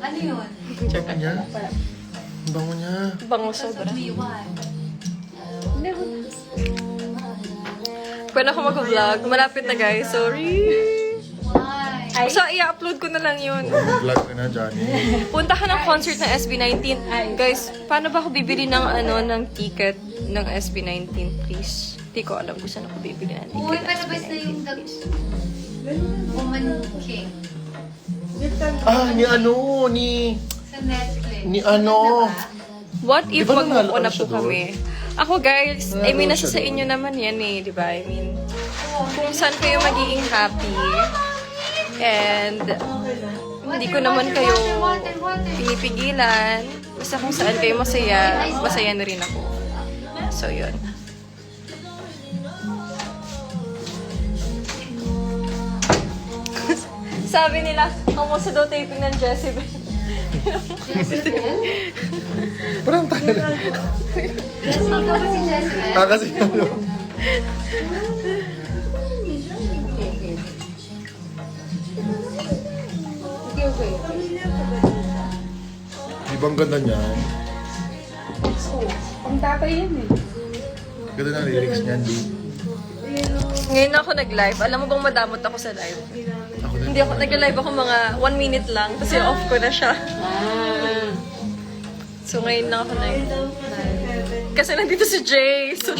Ano yun? Bango niya. Ang bango niya. Bango sobra. Iwan. Pwede ako mag-vlog. Malapit na guys. Sorry. Why? So, i-upload ko na lang yun. Vlog ka na, Johnny. Punta ka ng concert ng SB19. Guys, paano ba ako bibili ng ng ticket ng SB19, please? Hindi ko alam kung saan ako bibili ng Uy, ticket. palabas na yung Woman King Ah, ni sa Netflix. Ni ano? What if Di ba mag-move nanalo on na siya po kami? Ako guys, I Nanalo mean, nasa siya sa doon. inyo naman yan eh, di ba? I mean, kung saan kayo magiging happy. And, hindi ko naman kayo Water. pinipigilan. Basta kung saan kayo masaya, masaya na rin ako. So, yun. Sabi nila, kamusta daw taping ng Jezebel? Parang tayo lang. Ikaw ba si Jezebel? Ah, kasi ano. Okay. Di ba ang ganda niyan? So, ang tatay yan eh. Ganda ng lyrics niyan, di. Ngayon ako nag-live. Alam mo bang madamot ako sa live? Ako din. Hindi ako nag-live ako mga 1 minute lang kasi off ko na siya. So ngayon lang ako nag-live. Kasi nandito si Jay. So,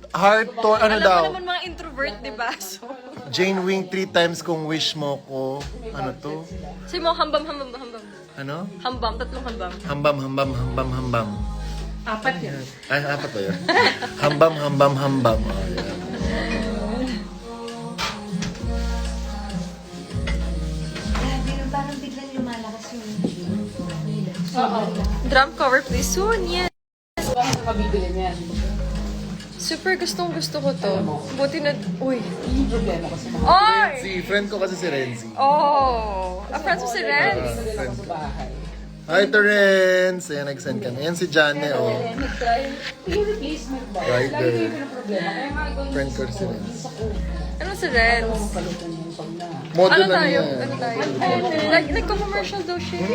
Heart to, ano alam daw? mo naman mga introvert, di ba? So, Jane Wing 3 times kung wish mo ko. Ano to? si mo, hambam. Ano? Hambam, 3 hambam. Hambam. Apat yan. Ay, apat to yun. Hambam. Oh, yan. Grabe, parang biglang lumalakas yung Oo. Drum cover please. Soon, yes. Bakit ka mabibili niyan? Super gustong gusto ko to. Buti na, uy. Yung problema kasi mga Oy! Si friend ko kasi si Renzi. Oh! A friends mo si Renz. nagdala ko sa bahay. Hi, Terence! Ayan, nag-send ka na. Ayan si Jane, oh. Yung replacement ba? Right Lagi there. kayo ng problema. Kaya nga ikaw Friend ko si Renz. sa ko. Ano si Renz? Palutan yung pag na. Modo Ano na tayo? niya. Ano tayo? Nagko-commercial daw siya. Ano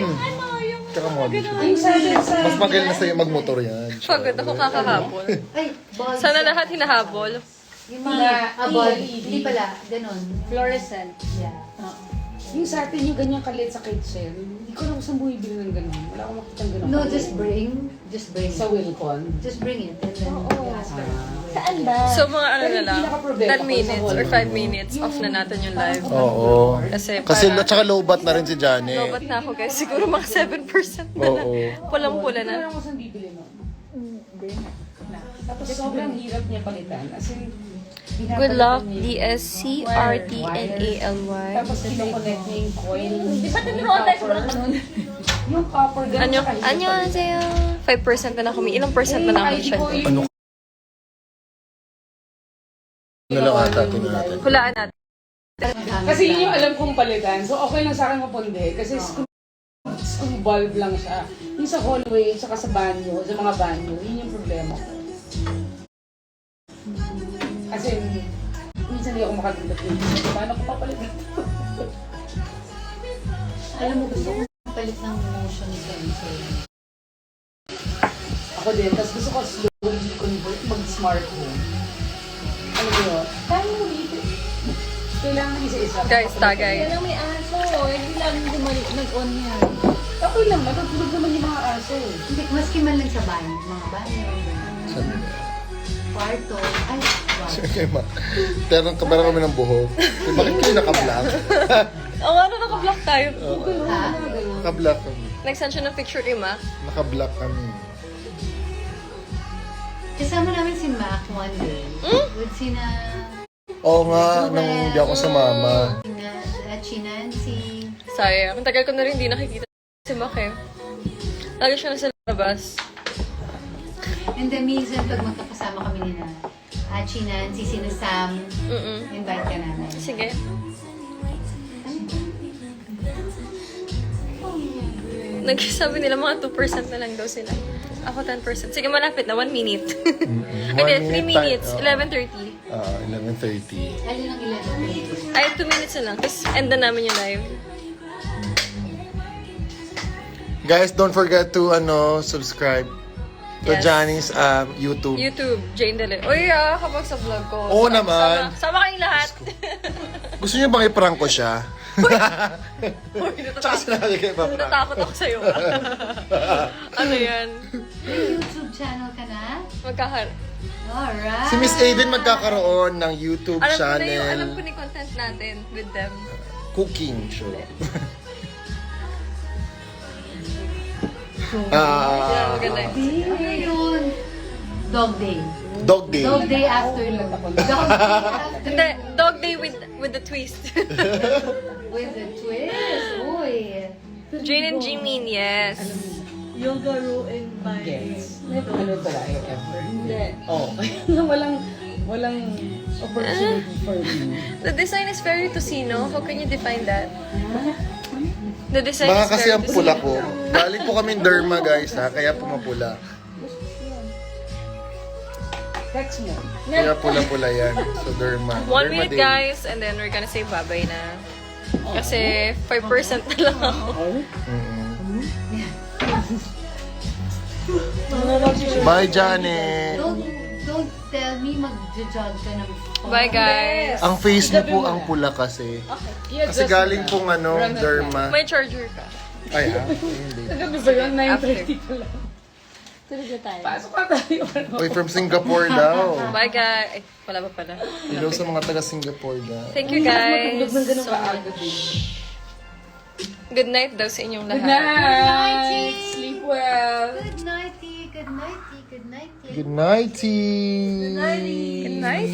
yung... Tsaka modo siya. Yung sa Mas magaling na sa'yo magmotor yan. Pagod ako kakahapon. Ay, balls. Sana lahat hinahabol. Yung mga ball. Hindi pala, ganun. Fluorescent. Yeah. yung sa atin yung ganyang kalit sa kitchen, hindi ko alam kung saan bumibili ng ganun. Wala akong makitang ganun. No, just bring. Sa Wilcon. Just bring it. And then you ask her. Saan ba? So mga ano Pero na hindi lang, nakaproblema 10 ko minutes sa or wall. 5 minutes off na natin yung live. Oo. Kasi Kasi para- tsaka low bat na rin si Jane. Lobat na ako guys. Siguro mga 7% na lang. Oo. Pulang-pula Hindi ko na. alam kung saan bibili nun. Tapos sobrang hirap niya palitan. As in, Good luck, pinapalitan niya DSCRTNALY. Tapos kinoconnect niya yung coil. Di ba tinuruan tayo sa mga kanun? Yung copper ganun Anyo, kahirap annyeonghaseyo. 5% na lang kami. Ilang percent na lang kami siya? Ano? Ano lang ata, tingnan natin. Hulaan natin. Kasi yun yung alam kong palitan. So okay lang sa akin mapundi. Kasi screw bulb lang siya. Yung sa hallway, saka sa banyo, sa mga banyo, yun yung problema ko. Kasi minsan hindi ako makagulot yun. Paano ko papalitan? Alam mo, gusto ko palit ng motion sensor. Ako din. Tapos gusto ko slowly convert mag-smart home. Alam mo yun? Kaya mo dito. Kailangan isa-isa. Guys, tagay. Yan ang may aso. Hindi lang nag-on yan. Okay lang, matutulog naman yung mga aso. Hindi, maski man lang sa banyo. Mga banyo, ganun. Sabi niya. Kwarto. Ay, wow. Sige, ma. Meron kami ng buhok. Eh, bakit kayo naka-black? Oo, ano, naka-block tayo. Ha? Naka-black kami. Nag-send siya ng picture ni Mac. Naka-black kami. Kasama namin si Mac one day. With sina... Oo nga, nang hindi ako sa mama. At si Nancy. Sayang. Ang tagal ko na rin hindi nakikita si Mac eh. Lagi siya nasa labas. And then minsan pag magkakasama kami ni na Achi, Nancy, sina Sam, invite ka namin. Sige. Nagsasabi nila mga 2% na lang daw sila. Ako 10%. Sige, malapit na. 1 minute. Hindi, 3 minutes. 11:30. 11:30. Alin ang 11 Ay, 2 minutes na lang. Tapos end na namin yung live. Guys, don't forget to subscribe to Yes. Johnny's YouTube. YouTube, Jane Dele. Uy, kapag sa vlog ko. Oo naman. Sama kayong lahat. Gusto niyo bang i-prank ko siya? Uy, Tsaka sinabi kayo pa prank. natatakot ako sa'yo. Ano yan? May YouTube channel ka na? Alright. Si Miss Aiden magkakaroon ng YouTube Alam ko channel. na yung, alam ko na yung content natin with them. Cooking show. Yeah, maganda yun. Ano yun? Dog Day. Dog Day. Dog Day afternoon. Dog Day afternoon. Hindi, dog day with the twist. With the twist. Uy. Jane and Jimin, yes. Yung garuin by... Yes. Never ano tayo ever. Hindi. Oh, walang opportunity for me. The design is very Tosino. How can you define that? The design Baka is kasi very ang pula Tosino. ko. Galing po kami derma guys ha, kaya pumapula. Text mo. Kaya pula-pula yan. So derma. 1 Derma minute din. guys, and then we're gonna say bye-bye na. Kasi 5% na lang ako. Bye Johnny. Don't tell me mag-judge ka ng Bye guys. Ang face niyo po ang pula kasi. Kasi galing pong derma. May charger ka. Ay ha? Hindi. Kagabi ba yun? 9:30 pa lang. Tulog na tayo. Pasok ka tayo. Oy, from Singapore daw. Bye guys. Ay, wala pa pala. Hello sa mga taga Singapore daw. Thank you guys. Matulog ng ganun so kaaga much. din. Good night daw sa inyong Good lahat. night! Sleep well! Good nighty, good nighty, good nighty. Good nighty. Good night.